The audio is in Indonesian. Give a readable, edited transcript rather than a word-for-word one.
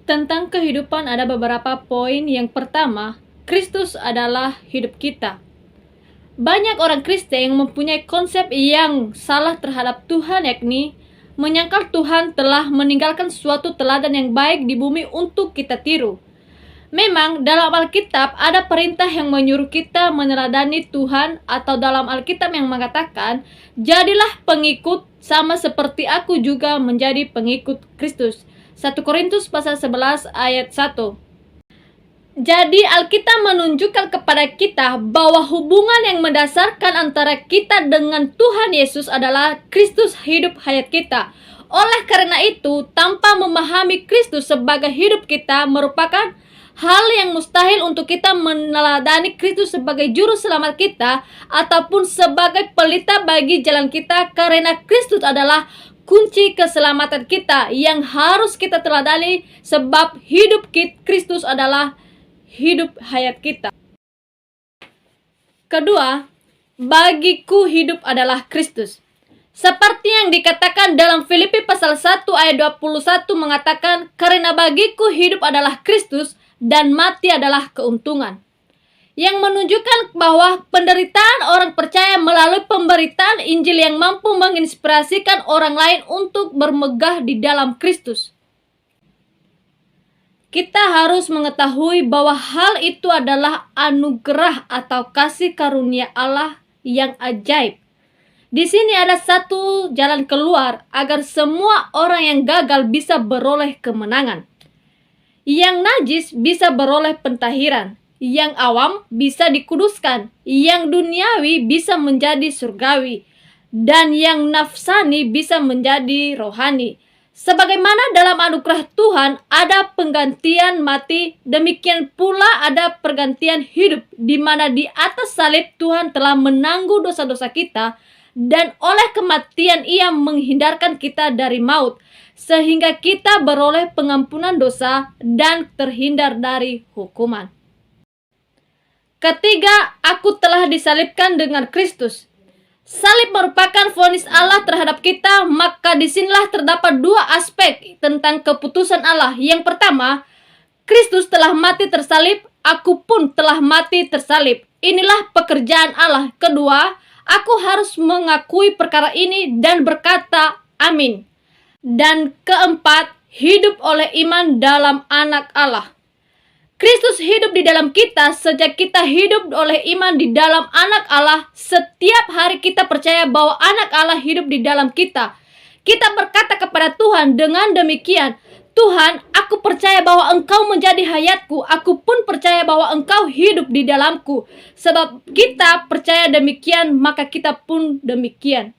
Tentang kehidupan ada beberapa poin. Yang pertama, Kristus adalah hidup kita. Banyak orang Kristen yang mempunyai konsep yang salah terhadap Tuhan, yakni menyangkal Tuhan telah meninggalkan suatu teladan yang baik di bumi untuk kita tiru. Memang dalam Alkitab ada perintah yang menyuruh kita meneladani Tuhan, atau dalam Alkitab yang mengatakan, jadilah pengikut sama seperti aku juga menjadi pengikut Kristus. 1 Korintus pasal 11 ayat 1. Jadi Alkitab menunjukkan kepada kita bahwa hubungan yang mendasarkan antara kita dengan Tuhan Yesus adalah Kristus hidup hayat kita. Oleh karena itu, tanpa memahami Kristus sebagai hidup kita merupakan hal yang mustahil untuk kita meneladani Kristus sebagai juru selamat kita ataupun sebagai pelita bagi jalan kita, karena Kristus adalah kunci keselamatan kita yang harus kita teladani, sebab hidup Kristus adalah hidup hayat kita. Kedua, bagiku hidup adalah Kristus. Seperti yang dikatakan dalam Filipi pasal 1 ayat 21 mengatakan, karena bagiku hidup adalah Kristus dan mati adalah keuntungan. Yang menunjukkan bahwa penderitaan orang percaya melalui pemberitaan Injil yang mampu menginspirasikan orang lain untuk bermegah di dalam Kristus. Kita harus mengetahui bahwa hal itu adalah anugerah atau kasih karunia Allah yang ajaib. Di sini ada satu jalan keluar agar semua orang yang gagal bisa beroleh kemenangan. Yang najis bisa beroleh pentahiran, yang awam bisa dikuduskan, yang duniawi bisa menjadi surgawi, dan yang nafsani bisa menjadi rohani. Sebagaimana dalam anugerah Tuhan ada penggantian mati, demikian pula ada pergantian hidup, di mana di atas salib Tuhan telah menanggung dosa-dosa kita, dan oleh kematian Ia menghindarkan kita dari maut, sehingga kita beroleh pengampunan dosa dan terhindar dari hukuman. Ketiga, aku telah disalibkan dengan Kristus. Salib merupakan vonis Allah terhadap kita, maka disinilah terdapat dua aspek tentang keputusan Allah. Yang pertama, Kristus telah mati tersalib, aku pun telah mati tersalib. Inilah pekerjaan Allah. Kedua, aku harus mengakui perkara ini dan berkata amin. Dan keempat, hidup oleh iman dalam anak Allah. Kristus hidup di dalam kita sejak kita hidup oleh iman di dalam anak Allah. Setiap hari kita percaya bahwa anak Allah hidup di dalam kita. Kita berkata kepada Tuhan dengan demikian, Tuhan, aku percaya bahwa Engkau menjadi hayatku. Aku pun percaya bahwa Engkau hidup di dalamku. Sebab kita percaya demikian, maka kita pun demikian.